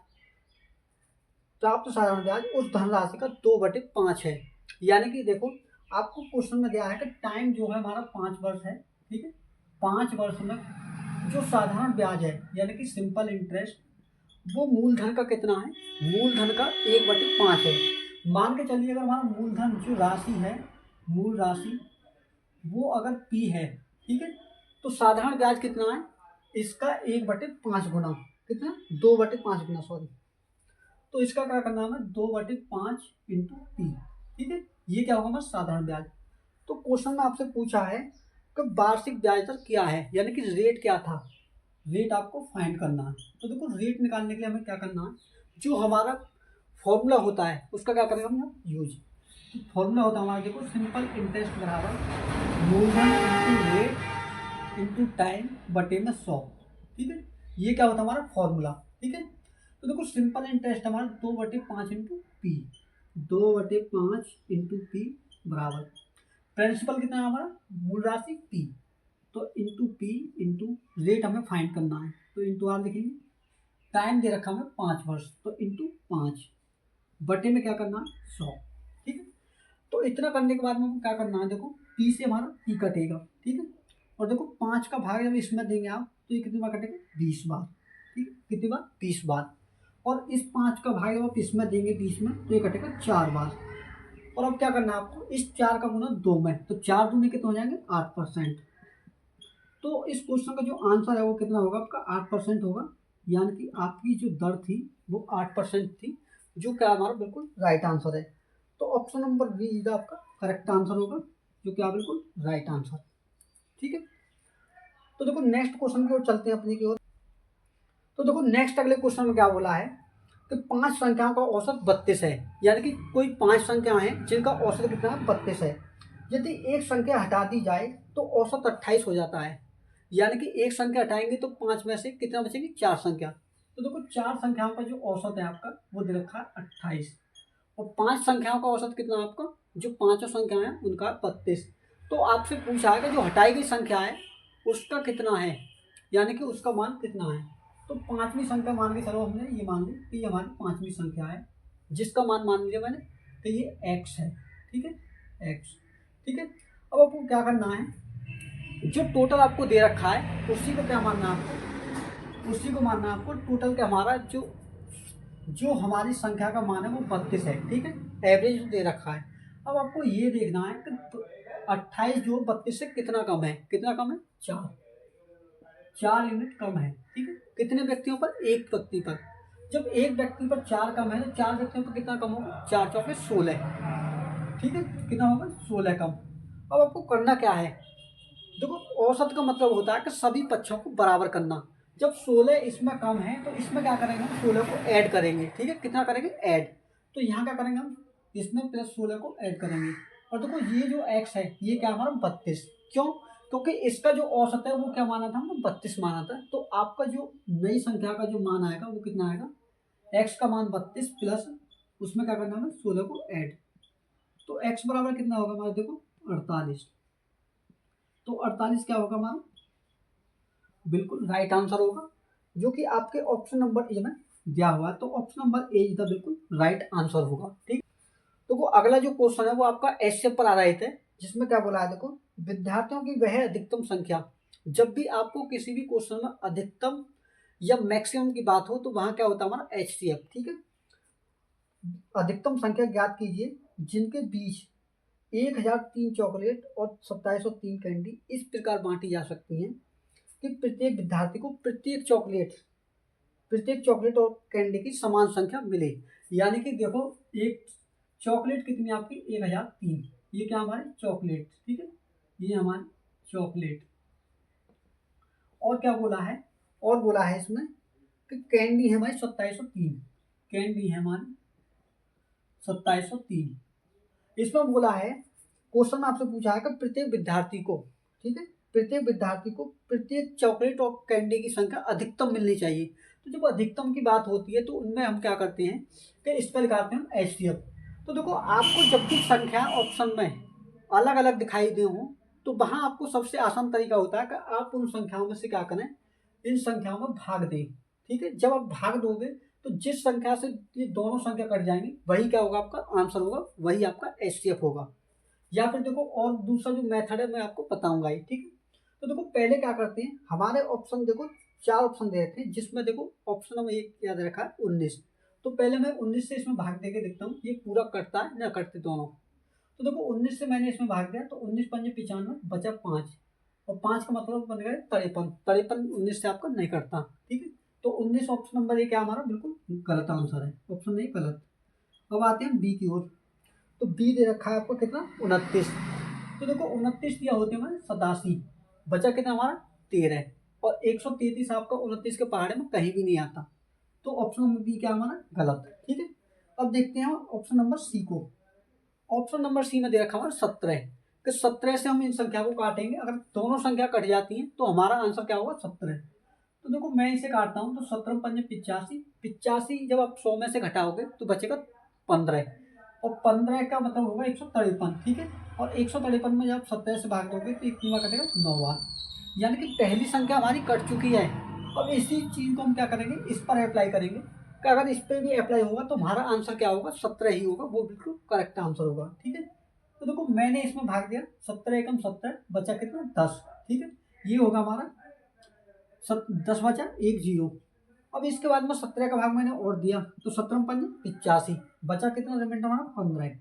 उस धनराशि का 2/5 है। यानी कि देखो आपको क्वेश्चन में दिया है कि टाइम जो है हमारा 5 वर्ष है, ठीक है, 5 वर्ष में जो साधारण ब्याज है यानी कि सिंपल इंटरेस्ट, वो मूलधन का कितना है, मूलधन का 1/5 है। मान के चलिए अगर हमारा मूलधन जो राशि है, मूल राशि वो अगर P है, ठीक है, तो साधारण ब्याज कितना है, इसका 1/5 गुना, कितना, 2/5 गुना, सॉरी। तो इसका क्या करना है हमें, 2/5 इंटू P, ठीक है, ये क्या होगा हमारा साधारण ब्याज। तो क्वेश्चन में आपसे पूछा है कि वार्षिक ब्याज दर क्या है, यानी कि रेट क्या था, रेट आपको फाइंड करना है। तो देखो रेट निकालने के लिए हमें क्या करना है, जो हमारा फॉर्मूला होता है उसका क्या करेंगे हम यहाँ यूज। फॉर्मूला होता है हमारा, देखो सिंपल इंटरेस्ट बराबर मूलधन इंटू रेट इंटू टाइम बटे में 100, ठीक है, ये क्या होता है हमारा फॉर्मूला, ठीक है। तो देखो सिंपल इंटरेस्ट हमारा 2/5 इंटू पी, 2/5 इंटू पी बराबर प्रिंसिपल कितना है हमारा, मूल राशि पी, तो इंटू पी इंटू रेट हमें फाइंड करना है, तो इंटू आर लिखेंगे। टाइम दे रखा हमें 5 वर्ष, तो इंटू 5 बटे में क्या करना है 100, ठीक है। तो इतना करने के बाद में क्या करना है, देखो पी से हमारा पी कटेगा, ठीक है, और देखो 5 का भाग जब इसमें देंगे आप तो ये कितनी बार कटेगा, 20 बार, ठीक है, कितनी बार, 20 बार। और इस 5 का भाग जब आप इसमें देंगे 20 में तो ये कटेगा 4 बार। और अब क्या करना है आपको, इस 4 का गुना 2 में, तो 4 दूनी कितने हो जाएंगे 8%। तो इस क्वेश्चन का जो आंसर है वो कितना होगा आपका, 8% होगा, यानी कि आपकी जो दर थी वो 8% थी, जो क्या हमारा बिल्कुल राइट आंसर है। तो ऑप्शन नंबर बी इज आपका करेक्ट आंसर होगा, जो क्या बिल्कुल राइट आंसर, ठीक है। तो देखो नेक्स्ट क्वेश्चन की ओर चलते हैं अपने की ओर। तो देखो नेक्स्ट अगले क्वेश्चन में क्या बोला है कि 5 संख्याओं का औसत 32 है, यानी कि कोई 5 संख्याएं हैं जिनका औसत कितना है, 32 है। यदि एक संख्या हटा दी जाए तो औसत 28 हो जाता है, यानी कि एक संख्या हटाएंगे तो 5 में से कितना बचेगी, 4 संख्या। तो देखो 4 संख्याओं का जो औसत है आपका वो दे रखा है 28, और 5 संख्याओं का औसत कितना है आपका, जो पांचों संख्याएं हैं उनका 32। तो आपसे पूछा है कि जो हटाई गई संख्या है उसका कितना है, यानी कि उसका मान कितना है। तो पांचवी संख्या मान के चलो, हमने ये मान ली कि ये हमारी पांचवी संख्या है, जिसका मान लिया मैंने कि ये x है, ठीक है, x, ठीक है। अब आपको क्या करना है, जो टोटल आपको दे रखा है उसी को क्या मानना है आपको, उसी को मानना है आपको टोटल का हमारा जो हमारी संख्या का मान है वो 32 है, ठीक है, एवरेज दे रखा है। अब आपको ये देखना है कि 28 जो 32 से कितना कम है, कितना कम है, 4 यूनिट कम है, ठीक है, कितने व्यक्तियों पर, एक व्यक्ति पर। जब एक व्यक्ति पर 4 कम है तो 4 व्यक्तियों पर कितना कम होगा, 4 चौके 16, ठीक है, कितना होगा 16 कम। अब आपको करना क्या है, देखो औसत का मतलब होता है कि सभी पक्षों को बराबर करना। जब 16 इसमें कम है तो इसमें क्या करेंगे हम, 16 को ऐड करेंगे, ठीक है, कितना करेंगे, ऐड। तो यहाँ क्या करेंगे हम, इसमें प्लस 16 को ऐड करेंगे। और देखो ये जो x है ये क्या हमारा 32, क्यों, क्योंकि इसका जो औसत है वो क्या माना था हमने, 32 माना था। तो आपका जो नई संख्या का जो मान आएगा वो कितना आएगा, x का मान 32 प्लस उसमें क्या करना है, 16 को ऐड। तो x बराबर कितना होगा हमारा, देखो 48। तो 48 क्या होगा हमारा, बिल्कुल राइट आंसर होगा, जो कि आपके ऑप्शन नंबर ए में दिया हुआ है। तो option number A is the बिल्कुल राइट आंसर होगा, ठीक। तो वो अगला जो क्वेश्चन है वो आपका एसए पर आधारित है, जिसमें क्या बोला है, देखो विद्यार्थियों की वह अधिकतम संख्या। जब भी आपको किसी भी क्वेश्चन में अधिकतम या मैक्सिमम की बात हो तो वहां क्या होता है हमारा एचसीएफ, ठीक है। अधिकतम संख्या ज्ञात कीजिए जिनके बीच 1003 चॉकलेट और 2703 कैंडी इस प्रकार बांटी जा सकती हैं कि प्रत्येक विद्यार्थी को प्रत्येक चॉकलेट और कैंडी की समान संख्या मिले। यानी कि देखो एक चॉकलेट कितनी आपकी 1003, ये क्या हमारी चॉकलेट, ठीक है, ये हमारी चॉकलेट। और क्या बोला है, और बोला है इसमें कि कैंडी है हमारी 2703, कैंडी है हमारी 2703। इसमें बोला है, क्वेश्चन में आपसे पूछा है कि प्रत्येक विद्यार्थी को, ठीक है, प्रत्येक विद्यार्थी को प्रत्येक चॉकलेट और कैंडी की संख्या अधिकतम मिलनी चाहिए। तो जब अधिकतम की बात होती है तो उनमें हम क्या करते हैं कि इस पर लगाते हैं एचसीएफ। तो देखो आपको जब भी संख्या ऑप्शन में अलग अलग दिखाई दे हो तो वहां आपको सबसे आसान तरीका होता है कि आप उन संख्याओं में से क्या करें, इन संख्याओं में भाग दें, ठीक है। जब आप भाग दोगे तो जिस संख्या से ये दोनों संख्या कट जाएंगी वही क्या होगा, आपका आंसर होगा, वही आपका एचसीएफ होगा। या फिर देखो और दूसरा जो मेथड है मैं आपको बताऊंगा ये, ठीक है। तो देखो पहले क्या करते हैं, हमारे ऑप्शन देखो 4 ऑप्शन दे रखे हैं, जिसमें देखो ऑप्शन नंबर 1 याद रखा है 19। तो पहले मैं 19 से इसमें भाग देके देखता हूँ ये पूरा कटता है ना कटते दोनों। तो देखो 19 से मैंने इसमें भाग दिया तो 19 पंजे 95 बचा 5, और 5 का मतलब बन गया 53। 53 19 से आपका नहीं कटता, ठीक है। तो 19 ऑप्शन नंबर ये क्या हमारा बिल्कुल गलत आंसर है, ऑप्शन नहीं गलत। अब आते हैं बी की ओर। तो बी दे रखा है आपको कितना 29। तो देखो 29 दिया होते हैं 87, बचा कितना हमारा 13, और 133 आपका 29 के पहाड़े में कहीं भी नहीं आता। तो ऑप्शन नंबर बी क्या हमारा गलत, ठीक है। अब देखते हैं ऑप्शन नंबर सी को। ऑप्शन नंबर सी में दे रखा हमारा 17, कि 17 से हम इन संख्या को काटेंगे, अगर दोनों संख्या कट जाती हैं तो हमारा आंसर क्या होगा 17। तो देखो मैं इसे काटता हूँ तो 17 पंजे 85, 85 जब आप 100 में से घटाओगे तो बचेगा 15, और 15 का मतलब होगा 153, ठीक है। और 153 में जब 17 से भाग दोगे तो कितना कटेगा 9 बार, यानी कि पहली संख्या हमारी कट चुकी है। अब इसी चीज़ को हम क्या करेंगे, इस पर अप्लाई करेंगे, कि अगर इस पर भी अप्लाई होगा तो हमारा आंसर क्या होगा 17 ही होगा, वो बिल्कुल करेक्ट आंसर होगा, ठीक है। तो देखो मैंने इसमें भाग दिया 17 एकम 70, बचा कितना 10, ठीक है। ये होगा हमारा 10 बचा 1 0। अब इसके बाद में 17 का भाग मैंने और दिया तो 17 पंजे 85, बचा कितना रिमाइंडर हमारा 15,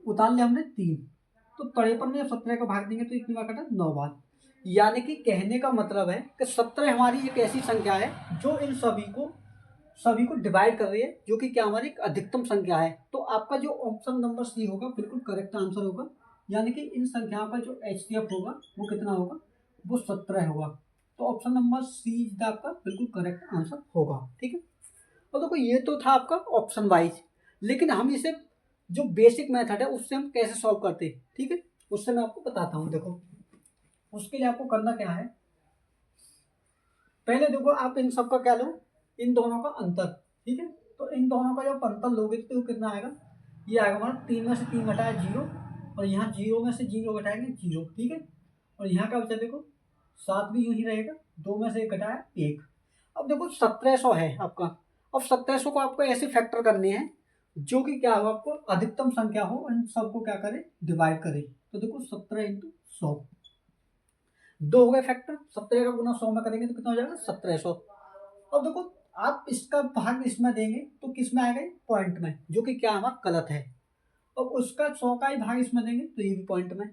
उतार लिया हमने 3। तो 53 में जब 17 का भाग देंगे तो इतनी बार कटा 9 बार। यानी कि कहने का मतलब है कि 17 हमारी एक ऐसी संख्या है जो इन सभी को डिवाइड कर रही है, जो कि क्या हमारी एक अधिकतम संख्या है। तो आपका जो ऑप्शन नंबर सी होगा बिल्कुल करेक्ट आंसर होगा, यानी कि इन संख्याओं का जो HCF होगा वो कितना होगा, वो 17 होगा। तो ऑप्शन नंबर सी आपका बिल्कुल करेक्ट आंसर होगा, ठीक है। और देखो ये तो था आपका ऑप्शन वाइज, लेकिन हम इसे जो बेसिक मेथड है उससे हम कैसे सॉल्व करते हैं, ठीक है, उससे मैं आपको बताता हूँ। देखो उसके लिए आपको करना क्या है, पहले देखो आप इन सब का क्या लो, इन दोनों का अंतर, ठीक है। तो इन दोनों का जब अंतर लोगे तो कितना आएगा, ये आएगा हमारा 3 में से 3 घटाया 0, और यहाँ 0 में से 0 घटाएंगे 0, ठीक है। और यहाँ का बचा देखो 7 भी यूं ही रहेगा, 2 में से 1 घटाया 1। अब देखो 1700 है आपका, अब 1700 को आपको ऐसे फैक्टर करने हैं जो कि क्या हो, आपको अधिकतम संख्या हो, इन सबको क्या करें डिवाइड करें। तो देखो 17 इंटू 100, 2 हो गए फैक्टर, 17 का गुना 100 में करेंगे तो कितना हो जाएगा 1700। अब देखो आप इसका भाग इसमें देंगे तो किस में आएगा, पॉइंट में, जो कि क्या हमारा गलत है। अब उसका 100 का ही भाग इसमें देंगे तो ये भी पॉइंट में।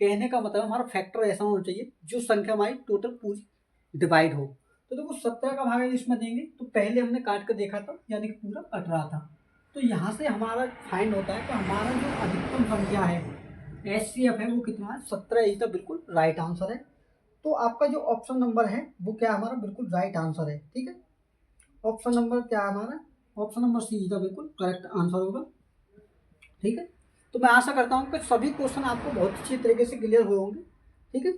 कहने का मतलब हमारा फैक्टर ऐसा होना चाहिए जो संख्या हमारी टोटल पूरी डिवाइड हो। तो देखो 17 का भाग इसमें देंगे तो पहले हमने काट कर देखा था, यानी कि पूरा कट रहा था। तो यहाँ से हमारा फाइंड होता है कि हमारा जो अधिकतम संख्या है HCF है वो कितना है 17, इसका बिल्कुल राइट आंसर है। तो आपका जो ऑप्शन नंबर है वो क्या हमारा बिल्कुल राइट आंसर है, ठीक है। ऑप्शन नंबर क्या है हमारा, ऑप्शन नंबर सी का बिल्कुल करेक्ट आंसर होगा, ठीक है। तो मैं आशा करता हूँ कि सभी क्वेश्चन आपको बहुत अच्छी तरीके से क्लियर हुए होंगे, ठीक है।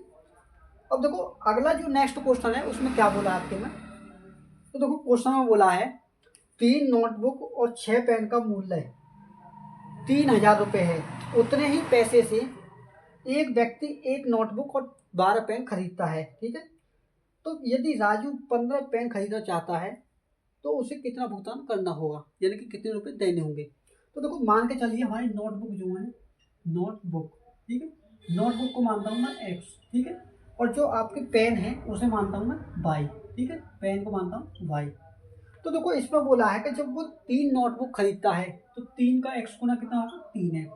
अब देखो अगला जो नेक्स्ट क्वेश्चन है उसमें क्या बोला आपके में, तो देखो क्वेश्चन में बोला है 3 नोटबुक और 6 पेन का मूल्य 3000 रुपये है, उतने ही पैसे से एक व्यक्ति 1 नोटबुक और 12 पेन खरीदता है, ठीक है। तो यदि राजू 15 पेन खरीदना चाहता है तो उसे कितना भुगतान करना होगा, यानी कि कितने रुपए देने होंगे। तो देखो मान के चलिए हमारी नोटबुक जो है, नोटबुक, ठीक है, नोटबुक को मानता हूँ मैं x, ठीक है। और जो आपके पेन है उसे मानता हूँ मैं y, ठीक है, पेन को मानता हूँ y। तो देखो इसमें बोला है कि जब वो 3 नोटबुक खरीदता है तो 3 का x गुना कितना होगा 3x,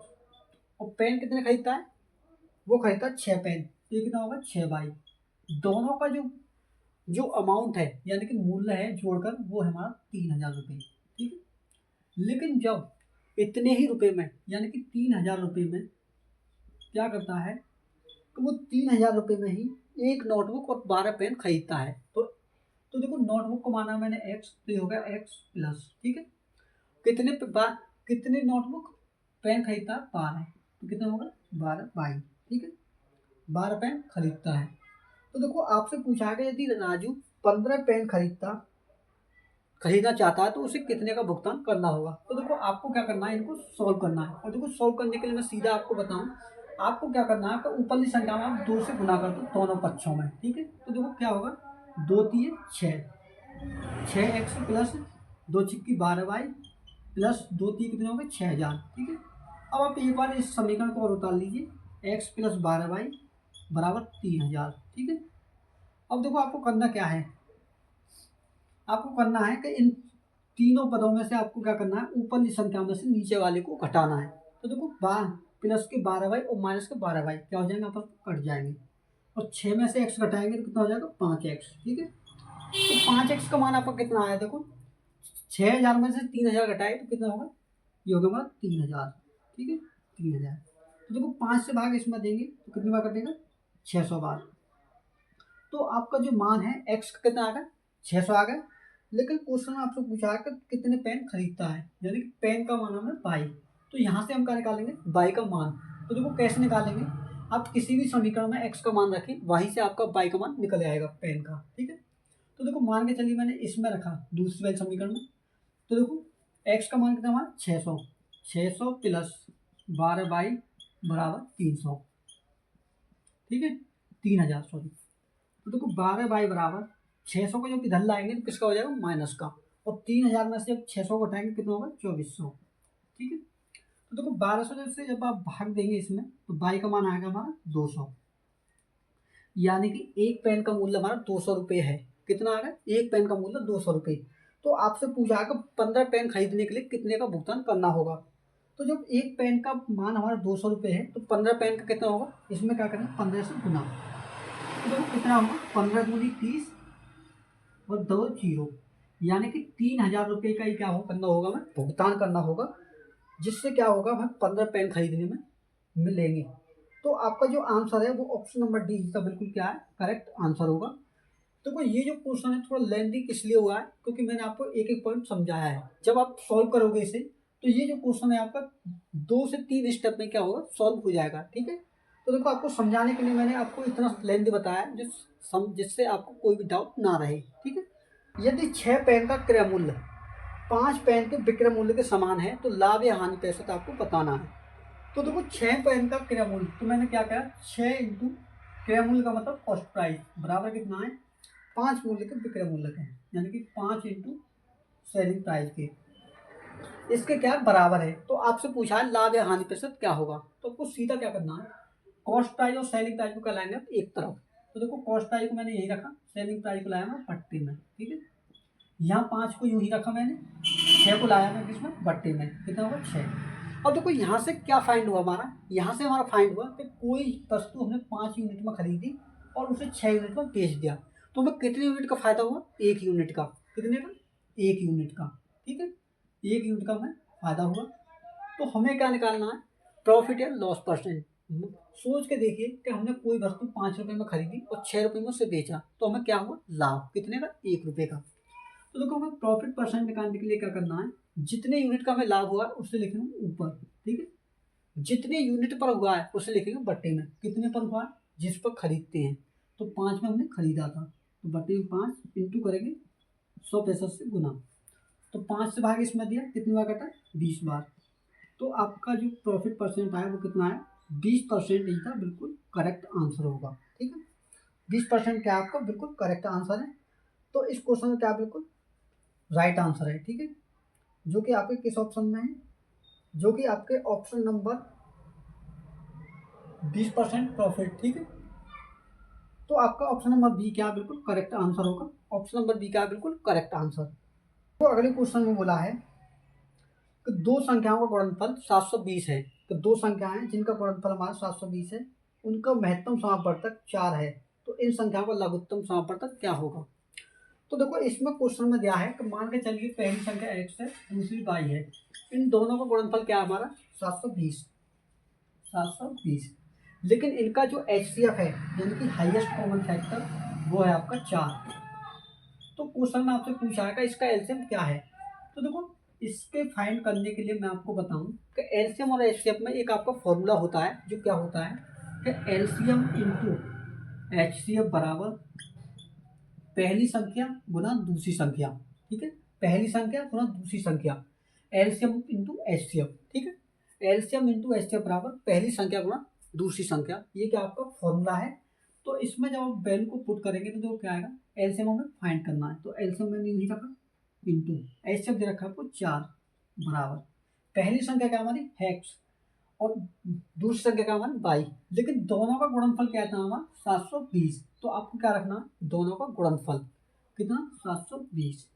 और पेन कितने खरीदता है, वो खरीदता है 6 पेन, तो ये कितना होगा 6y। दोनों का जो अमाउंट है यानी कि मूल्य है जोड़कर वो है हमारा 3000 रुपये, ठीक है। लेकिन जब इतने ही रुपए में यानी कि 3000 रुपये में क्या करता है, तो वो 3000 रुपये में ही 1 नोटबुक और 12 पेन खरीदता है। तो देखो नोटबुक को माना मैंने x, तो ये हो गया x प्लस, ठीक है। कितने नोटबुक पेन खरीदता है 12, तो कितना होगा 12 बाई, ठीक है, 12 पेन खरीदता है। तो देखो आपसे पूछा है कि यदि राजू 15 पेन खरीदना चाहता है तो उसे कितने का भुगतान करना होगा। तो देखो आपको क्या करना है, इनको सॉल्व करना है। और देखो सॉल्व करने के लिए मैं सीधा आपको बताऊं, आपको क्या करना है, तो ऊपरली संख्या में आप 2 से गुना कर दो दोनों पक्षों में, ठीक है। तो देखो क्या होगा 2 3 6 x plus 2 Chheoki 12y plus 2 3 कितने हो गए 6000, ठीक है। अब आप एक बार इस समीकरण को और उतार लीजिए, x प्लस 12y बराबर 3000। ठीक है, अब देखो आपको करना क्या है, आपको करना है कि इन तीनों पदों में से आपको क्या करना है, ऊपर की संख्या में से नीचे वाले को घटाना है। तो देखो प्लस के 12y और माइनस के 12y क्या हो जाएंगे, आपस में कट जाएंगे, और 6 में से x घटाएंगे तो कितना हो जाएगा, 5x। ठीक है, तो 5x का मान आपका कितना आया, देखो 6000 में से 3000 घटाए तो कितना होगा, ये होगा हमारा 3000। ठीक है, 3000। तो देखो 5 से भाग इसमें देंगे तो कितनी बार कटेगा, 600 बार। तो आपका जो मान है x का कितना आ गया, 600 आ गया। लेकिन क्वेश्चन में आपसे पूछा है कि कितने पेन खरीदता है, यानी कि पेन का मान हमें बाई, तो यहाँ से हम क्या निकालेंगे, बाई का मान। तो देखो कैसे निकालेंगे, आप किसी भी समीकरण में x का मान रखें, वहीं से आपका बाई का मान निकल आएगा पेन का। ठीक है, तो देखो मान के चलिए मैंने इसमें रखा दूसरे वाले समीकरण में, तो देखो x का मान कितना हमारा 600, 600 प्लस 12 बाई बराबर 300। ठीक है, 3000 सॉरी। तो देखो 12 बाई बराबर 600 को जब इधर लाएंगे तो किसका हो जाएगा, माइनस का, और 3000 में से जब 600 को घटाएंगे कितना होगा, 2400। ठीक है, तो देखो 1200 से जब आप भाग देंगे इसमें तो बाई का मान आएगा हमारा 200, यानी कि एक पेन का मूल्य हमारा 200 रुपये है। कितना आ गया, एक पेन का मूल्य 200 रुपये। तो आपसे पूछा है कि 15 पेन खरीदने के लिए कितने का भुगतान करना होगा। तो जब एक पेन का मान हमारा 200 रुपये है तो 15 पेन का कितना होगा, इसमें क्या करें, 15 से गुना। तो देखो कितना होगा, 15 दूनी 30 और 2 जीरो, यानी कि 3000 रुपये का ही क्या हो करना होगा, हमें भुगतान करना होगा, जिससे क्या होगा, हमें 15 पेन खरीदने में मिलेंगे। तो आपका जो आंसर है वो ऑप्शन नंबर डी का बिल्कुल क्या है, करेक्ट आंसर होगा। तो कोई ये जो क्वेश्चन है थोड़ा लेंथी इसलिए हुआ है क्योंकि मैंने आपको एक एक पॉइंट समझाया है। जब आप सॉल्व करोगे इसे तो ये जो क्वेश्चन है आपका 2 से 3 स्टेप में क्या होगा, सॉल्व हो जाएगा। ठीक है, तो देखो आपको समझाने के लिए मैंने आपको इतना लेंथी बताया जिससे आपको कोई भी डाउट ना रहे। ठीक है, यदि 6 पेन का क्रय मूल्य 5 पेन के विक्रय मूल्य के समान है तो लाभ या हानि प्रतिशत आपको बताना है। तो देखो 6 पेन का क्रय मूल्य, तो मैंने क्या कहा, 6 इंटू क्रय मूल्य का मतलब कॉस्ट प्राइस बराबर कितना है, 5 मूल्य के विक्रय मूल्य के, यानी कि 5 इंटू सेलिंग प्राइस के, इसके क्या बराबर है। तो आपसे पूछा है लाभ या हानि प्रतिशत क्या होगा, तो आपको सीधा क्या करना है, कॉस्ट प्राइस और सेलिंग प्राइस को क्या लाएंगे एक तरफ। तो देखो कॉस्ट प्राइस को मैंने यही रखा, सेलिंग प्राइस को लाया मैं पट्टी में। ठीक है, यहाँ 5 को यूं ही रखा मैंने, 6 को लाया मैं किसमें, बट्टे में, कितना होगा 6। अब देखो यहाँ से क्या फाइंड हुआ हमारा, यहाँ से हमारा फाइंड हुआ कि कोई वस्तु हमने 5 यूनिट में खरीदी और उसे 6 यूनिट में बेच दिया, तो हमें कितने यूनिट का फायदा हुआ, 1 यूनिट का। कितने का, 1 यूनिट का। ठीक है, 1 यूनिट का हमें फायदा हुआ। तो हमें क्या निकालना है, प्रॉफिट या लॉस परसेंट। सोच के देखिए कि हमने कोई वस्तु 5 रुपये में खरीदी और 6 रुपये में उसे बेचा, तो हमें क्या हुआ, लाभ कितने का, 1 रुपये का। तो देखो हमें प्रॉफिट परसेंट निकालने के लिए क्या करना है, जितने यूनिट का हमें लाभ हुआ है उसे लिखेंगे ऊपर। ठीक है, जितने यूनिट पर हुआ है उसे लिखेंगे बट्टे में, कितने पर हुआ है, जिस पर खरीदते हैं। तो 5 में हमने खरीदा था तो बट्टे में 5 इंटू करेंगे 100 से गुना, तो 5 से भाग इसमें दिया, कितनी बार कटा, 20 बार। तो आपका जो प्रॉफिट परसेंट आया वो कितना है, 20% ही था, बिल्कुल करेक्ट आंसर होगा। ठीक है, 20% क्या आपका बिल्कुल करेक्ट आंसर है। तो इस क्वेश्चन में क्या बिल्कुल राइट आंसर है। ठीक है, जो कि आपके किस ऑप्शन में है, जो कि आपके ऑप्शन नंबर 20% प्रॉफिट। ठीक है, तो आपका ऑप्शन नंबर बी क्या बिल्कुल करेक्ट आंसर होगा, ऑप्शन नंबर बी क्या बिल्कुल करेक्ट आंसर। तो अगले क्वेश्चन में बोला है कि दो संख्याओं का गुणनफल 720 है, तो दो संख्याएं जिनका गुणनफल हमारा 720 है, उनका महत्तम समापवर्तक 4 है, तो इन संख्याओं का लघुत्तम समापवर्तक क्या होगा। तो देखो इसमें क्वेश्चन में दिया है कि मान के चलिए पहली संख्या x है, दूसरी y है, इन दोनों का गुणनफल क्या है हमारा 720, 720। लेकिन इनका जो HCF है यानी कि हाईएस्ट कॉमन फैक्टर वो है आपका 4। तो क्वेश्चन में आपसे पूछा है कि इसका एलसीएम क्या है। तो देखो इसके फाइंड करने के लिए मैं आपको बताऊं कि एलसीएम और एचसीएफ में एक आपका फॉर्मूला होता है, जो क्या होता है कि एलसीएम इंटू एचसीएफ बराबर पहली संख्या गुना दूसरी संख्या। ठीक है, पहली संख्या गुना दूसरी संख्या, एलसीएम इंटू एचसीएफ। ठीक है, एलसीएम इंटू एचसीएफ बराबर पहली संख्या गुना दूसरी संख्या, ये क्या आपका फॉर्मूला है। तो इसमें जब आप वैल्यू को पुट करेंगे तो देखो क्या आएगा, एलसीएम हमें फाइंड करना है, तो एलसीएम मैंने यही रखा इंटू एचसीएफ दे रखा है आपको 4 बराबर पहली संख्या क्या हमारी एक्स और दूसरी संख्या का मान 22, लेकिन दोनों का गुणनफल क्या था हमारा 720। तो आपको क्या रखना है, दोनों का गुणनफल कितना 720।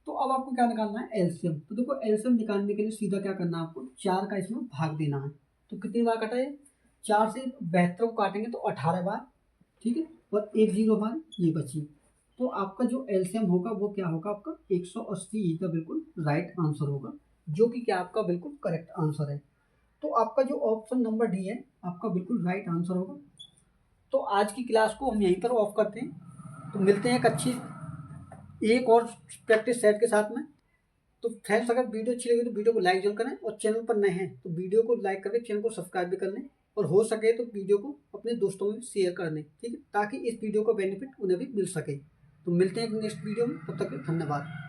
तो अब आपको क्या निकालना है, एलसीएम। तो देखो एलसीएम निकालने के लिए सीधा क्या करना है, आपको 4 का इसमें भाग देना है। तो कितनी बार कटा है, 4 से 72 को काटेंगे तो 18 बार, ठीक है, और 1 0 बार ये बची। तो आपका जो एलसीएम होगा वो क्या होगा, आपका 180 का बिल्कुल राइट आंसर होगा, जो कि क्या आपका बिल्कुल करेक्ट आंसर है। तो आपका जो ऑप्शन नंबर डी है आपका बिल्कुल राइट आंसर होगा। तो आज की क्लास को हम यहीं पर ऑफ करते हैं। तो मिलते हैं एक और प्रैक्टिस सेट के साथ में। तो फ्रेंड्स अगर वीडियो अच्छी लगी तो वीडियो को लाइक जरूर करें, और चैनल पर नए हैं तो वीडियो को लाइक करके चैनल को सब्सक्राइब भी कर लें, और हो सके तो वीडियो को अपने दोस्तों में शेयर कर दें, ठीक है, ताकि इस वीडियो का बेनिफिट उन्हें भी मिल सके। तो मिलते हैं नेक्स्ट वीडियो में, तब तक के लिए धन्यवाद।